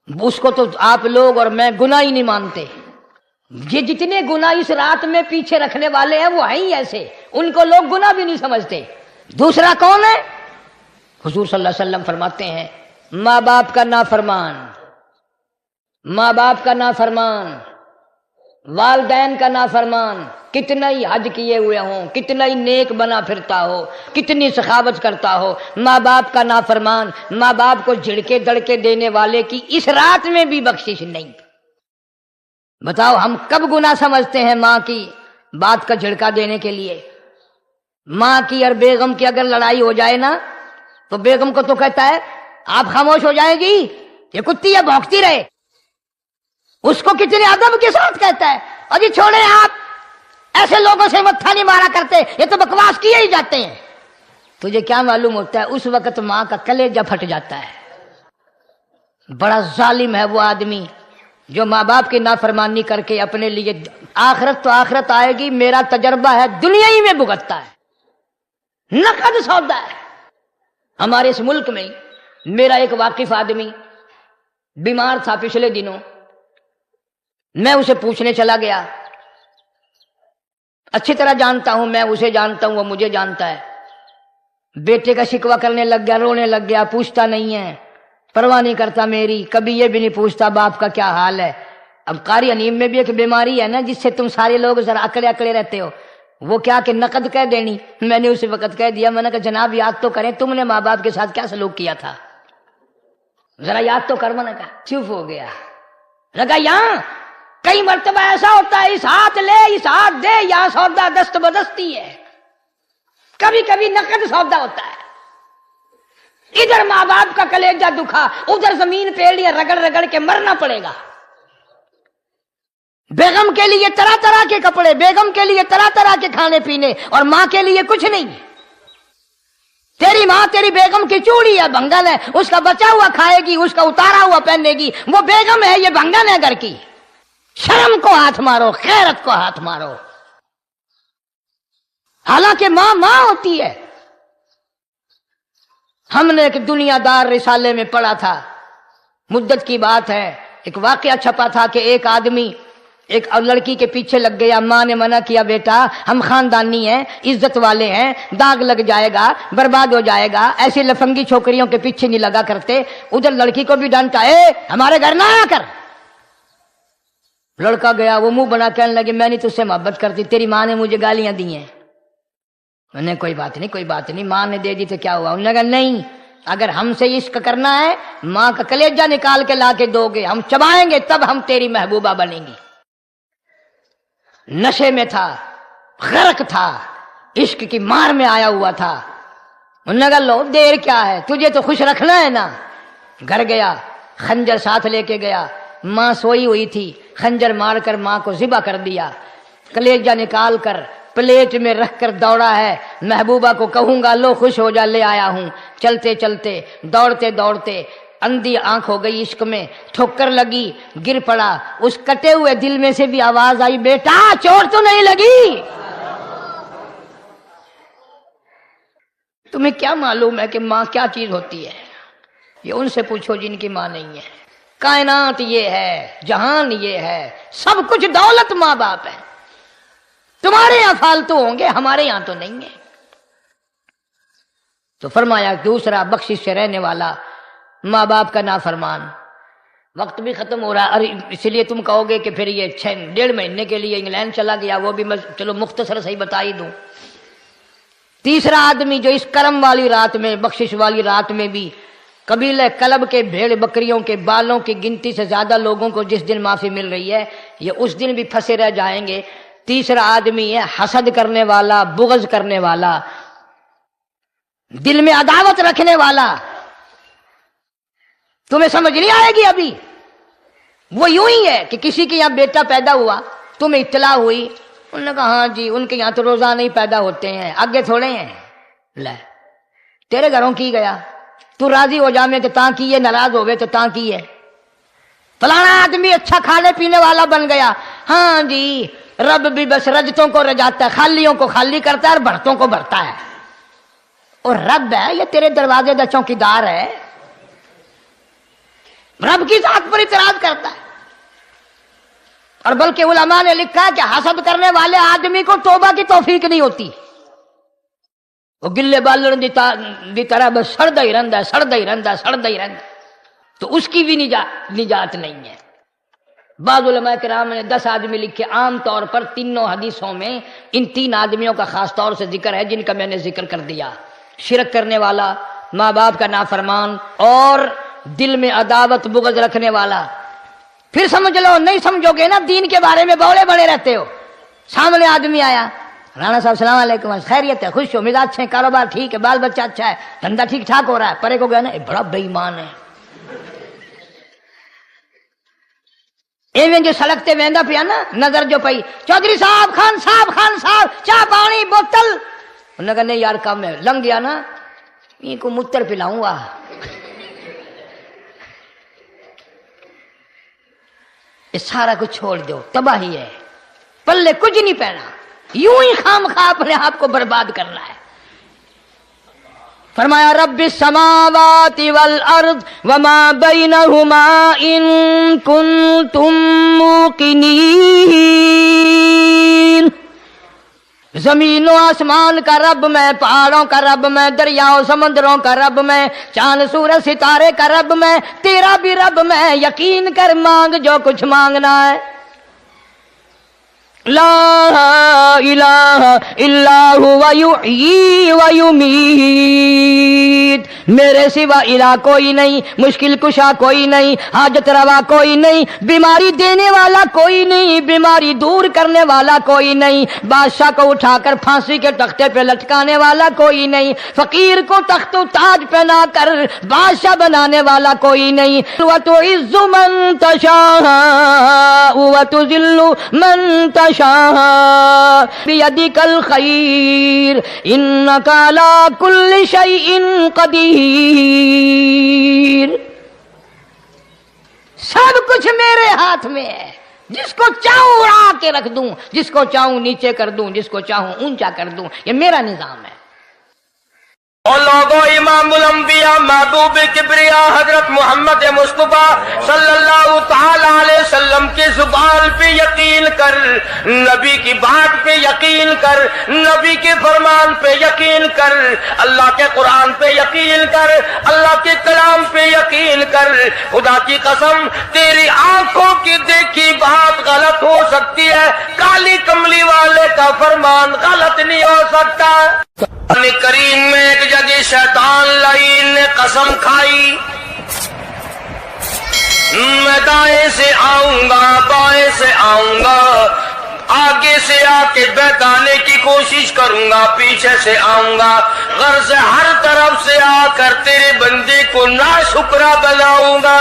B: اس کو تو آپ لوگ اور میں گناہ ہی نہیں مانتے. یہ جتنے گناہ اس رات میں پیچھے رکھنے والے ہیں وہ ہیں ہی ایسے, ان کو لوگ گناہ بھی نہیں سمجھتے. دوسرا کون ہے؟ حضور صلی اللہ علیہ وسلم فرماتے ہیں ماں باپ کا نافرمان, ماں باپ کا نافرمان, والدین کا نافرمان, کتنا ہی حج کیے ہوئے ہوں, کتنا ہی نیک بنا پھرتا ہو, کتنی سخاوت کرتا ہو, ماں باپ کا نافرمان, ماں باپ کو جھڑکے دڑکے دینے والے کی اس رات میں بھی بخشش نہیں. بتاؤ ہم کب گناہ سمجھتے ہیں ماں کی بات کا جھڑکا دینے کے لیے؟ ماں کی اور بیگم کی اگر لڑائی ہو جائے نا تو بیگم کو تو کہتا ہے آپ خاموش ہو جائیں گی, یہ کتی ہے بھونکتی رہے. اس کو کتنے ادب کے ساتھ کہتا ہے ابھی چھوڑے آپ, ایسے لوگوں سے متھا نہیں مارا کرتے, یہ تو بکواس کیے ہی جاتے ہیں. تجھے کیا معلوم ہوتا ہے اس وقت ماں کا کلیجہ پھٹ جاتا ہے. بڑا ظالم ہے وہ آدمی جو ماں باپ کی نافرمانی کر کے اپنے لیے, آخرت تو آخرت آئے گی, میرا تجربہ ہے دنیا ہی میں بھگتتا ہے, نقد سودا ہے. ہمارے اس ملک میں میرا ایک واقف آدمی بیمار تھا پچھلے دنوں, میں اسے پوچھنے چلا گیا, اچھی طرح جانتا ہوں, میں اسے جانتا ہوں, وہ مجھے جانتا ہے. بیٹے کا شکوہ کرنے لگ گیا, رونے لگ گیا, پوچھتا نہیں ہے, پرواہ نہیں کرتا میری, کبھی یہ بھی نہیں پوچھتا باپ کا کیا حال ہے. اب قاری انیم میں بھی ایک بیماری ہے نا جس سے تم سارے لوگ ذرا اکڑے اکڑے رہتے ہو, وہ کیا کہ نقد کہہ دینی. میں نے اسی وقت کہہ دیا, میں نے کہا جناب یاد تو کریں تم نے ماں باپ کے ساتھ کیا سلوک کیا تھا, ذرا یاد تو کر. میں نے کہا چپ ہو گیا. لگا یہاں کئی مرتبہ ایسا ہوتا ہے اس ہاتھ لے اس ہاتھ دے, یہاں سودا دست بدستی ہے, کبھی کبھی نقد سودا ہوتا ہے. ادھر ماں باپ کا کلیجہ دکھا, ادھر زمین پہ لیے رگڑ رگڑ کے مرنا پڑے گا. بیگم کے لیے طرح طرح کے کپڑے, بیگم کے لیے طرح طرح کے کھانے پینے, اور ماں کے لیے کچھ نہیں. تیری ماں تیری بیگم کی چوڑی ہے, بھنگن ہے, اس کا بچا ہوا کھائے گی, اس کا اتارا ہوا پہنے گی. وہ بیگم ہے, یہ بھنگن ہے گھر کی. شرم کو ہاتھ مارو, غیرت کو ہاتھ مارو. حالانکہ ماں ماں ہوتی ہے. ہم نے ایک دنیا دار رسالے میں پڑھا تھا, مدت کی بات ہے, ایک واقعہ چھپا تھا کہ ایک آدمی ایک لڑکی کے پیچھے لگ گیا. ماں نے منع کیا بیٹا ہم خاندانی ہیں, عزت والے ہیں, داغ لگ جائے گا, برباد ہو جائے گا, ایسی لفنگی چھوکریوں کے پیچھے نہیں لگا کرتے. ادھر لڑکی کو بھی ڈانٹا, ہمارے گھر نہ آیا کر. لڑکا گیا, وہ منہ بنا کہنے لگے میں نہیں تجھ سے محبت کرتی, تیری ماں نے مجھے گالیاں دی ہیں. میں نے کوئی بات نہیں کوئی بات نہیں, ماں نے دے دی تو کیا ہوا. انہوں نے کہا نہیں, اگر ہم سے عشق کرنا ہے ماں کا کلیجہ نکال کے لا کے دو گے, ہم چبائیں گے تب ہم تیری محبوبہ بنیں گی. نشے میں تھا, غرق تھا, عشق کی مار میں آیا ہوا تھا. انہوں نے کہا لو دیر کیا ہے, تجھے تو خوش رکھنا ہے نا. گھر گیا, خنجر ساتھ لے کے گیا. ماں سوئی ہوئی تھی, خنجر مار کر ماں کو ذبح کر دیا، کلیجہ نکال کر پلیٹ میں رکھ کر دوڑا ہے، محبوبہ کو کہوں گا لو خوش ہو جا لے آیا ہوں، چلتے چلتے دوڑتے دوڑتے اندھی آنکھ ہو گئی عشق میں، ٹھوکر لگی، گر پڑا، اس کٹے ہوئے دل میں سے بھی آواز آئی بیٹا چوٹ تو نہیں لگی؟ تمہیں کیا معلوم ہے کہ ماں کیا چیز ہوتی ہے؟ یہ ان سے پوچھو جن کی ماں نہیں ہے۔ کائنات یہ ہے، جہان یہ ہے، سب کچھ دولت ماں باپ ہے۔ تمہارے یہاں فالتو ہوں گے، ہمارے یہاں تو نہیں ہے۔ تو فرمایا دوسرا بخشش سے رہنے والا ماں باپ کا نافرمان۔ وقت بھی ختم ہو رہا ہے، اور اس لیے تم کہو گے کہ پھر یہ 1.5 مہینے کے لیے انگلینڈ چلا گیا، وہ بھی میں چلو مختصر صحیح بتا ہی دوں۔ تیسرا آدمی جو اس کرم والی رات میں، بخشش والی رات میں بھی قبیلہ کلب کے بھیڑ بکریوں کے بالوں کی گنتی سے زیادہ لوگوں کو جس دن معافی مل رہی ہے، یہ اس دن بھی پھنسے رہ جائیں گے۔ تیسرا آدمی ہے حسد کرنے والا، بغض کرنے والا، دل میں عداوت رکھنے والا۔ تمہیں سمجھ نہیں آئے گی ابھی۔ وہ یوں ہی ہے کہ کسی کے یہاں بیٹا پیدا ہوا، تمہیں اطلاع ہوئی، انہوں نے کہا ہاں جی ان کے یہاں تو روزانہ ہی پیدا ہوتے ہیں، آگے تھوڑے ہیں۔ لے تیرے گھروں کی گیا، تو راضی ہو جا میں تو تاں کی ہے، ناراض ہوئے تو تاں کی ہے۔ فلانا آدمی اچھا کھانے پینے والا بن گیا، ہاں جی رب بھی بس رجتوں کو رجاتا ہے، خالیوں کو خالی کرتا ہے اور بھرتوں کو بھرتا ہے۔ اور رب ہے یہ تیرے دروازے کا چوکیدار ہے، رب کی ذات پر اعتراض کرتا ہے۔ اور بلکہ علماء نے لکھا ہے کہ حسد کرنے والے آدمی کو توبہ کی توفیق نہیں ہوتی، وہ گلے بالن دی طرح بس سڑدا ہی رہندا ہے، سڑدا ہی رہندا ہے، سڑدا ہی رہندا ہے، تو اس کی بھی نجات نہیں ہے۔ بعض علماء کرام نے 10 آدمی لکھے، عام طور پر تینوں حدیثوں میں ان 3 آدمیوں کا خاص طور سے ذکر ہے جن کا میں نے ذکر کر دیا، شرک کرنے والا، ماں باپ کا نافرمان، اور دل میں عداوت بغض رکھنے والا۔ پھر سمجھ لو، نہیں سمجھو گے نا دین کے بارے میں بولے بڑے رہتے ہو۔ سامنے آدمی آیا، رانا صاحب السلام علیکم، خیریت ہے، خوش ہو، مزاج اچھے، کاروبار ٹھیک ہے، بال بچہ اچھا ہے، دھندا ٹھیک ٹھاک ہو رہا ہے، پرے کو گیا نا بڑا بے ایمان ہے، ایویں جو سڑکتے ویندا پیا نا، نظر جو پئی، چودھری صاحب، خان صاحب چاہ پانی بوتل، انہوں نے کہا نہیں یار کم ہے، لنگ گیا نا ان کو متر پلاؤں گا۔ یہ سارا کچھ چھوڑ دو، تباہی ہے، پلے کچھ نہیں پہنا، یوں ہی خام خواہ اپنے آپ کو برباد کرنا ہے۔ فرمایا رب السماوات والارض وما بینہما ان کنتم موقنین، زمین و آسمان کا رب میں، پہاڑوں کا رب میں، دریاؤں سمندروں کا رب میں، چاند سورج ستارے کا رب میں، تیرا بھی رب میں، یقین کر مانگ جو کچھ مانگنا ہے۔ لا الہ الا هو یحیی و یمیت، میرے سوا الہ کوئی نہیں، مشکل کشا کوئی نہیں، حاجت روا کوئی نہیں، بیماری دینے والا کوئی نہیں، بیماری دور کرنے والا کوئی نہیں، بادشاہ کو اٹھا کر پھانسی کے تختے پہ لٹکانے والا کوئی نہیں، فقیر کو تخت و تاج پہنا کر بادشاہ بنانے والا کوئی نہیں۔ وَتُعِزُّ مَن تَشَاءُ وَتُذِلُّ مَن تَشَاءُ بِيَدِكَ الْخَيْرُ إِنَّكَ عَلَى كُلِّ شَيْءٍ قدیر، سب کچھ میرے ہاتھ میں ہے، جس کو چاہوں اڑا کے رکھ دوں، جس کو چاہوں نیچے کر دوں، جس کو چاہوں اونچا کر دوں، یہ میرا نظام ہے۔
A: اور لوگوں امام الانبیاء محبوب کبریا حضرت محمد مصطفیٰ صلی اللہ تعالی علیہ وسلم کی زبان پہ یقین کر، نبی کی بات پہ یقین کر، نبی کے فرمان پہ یقین کر، اللہ کے قرآن پہ یقین کر، اللہ کے کلام پہ یقین کر۔ خدا کی قسم تیری آنکھوں کی دیکھی بات غلط ہو سکتی ہے، کالی کملی والے کا فرمان غلط نہیں ہو سکتا۔ قرآن کریم میں ایک جگہ شیطان لعین نے قسم کھائی، میں دائیں سے آؤں گا، بائیں سے آؤں گا، آگے سے آ کے بہکانے کی کوشش کروں گا، پیچھے سے آؤں گا، غرض ہر طرف سے آ کر تیرے بندے کو ناشکرا بناؤں گا۔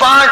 A: 5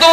A: 2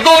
A: 2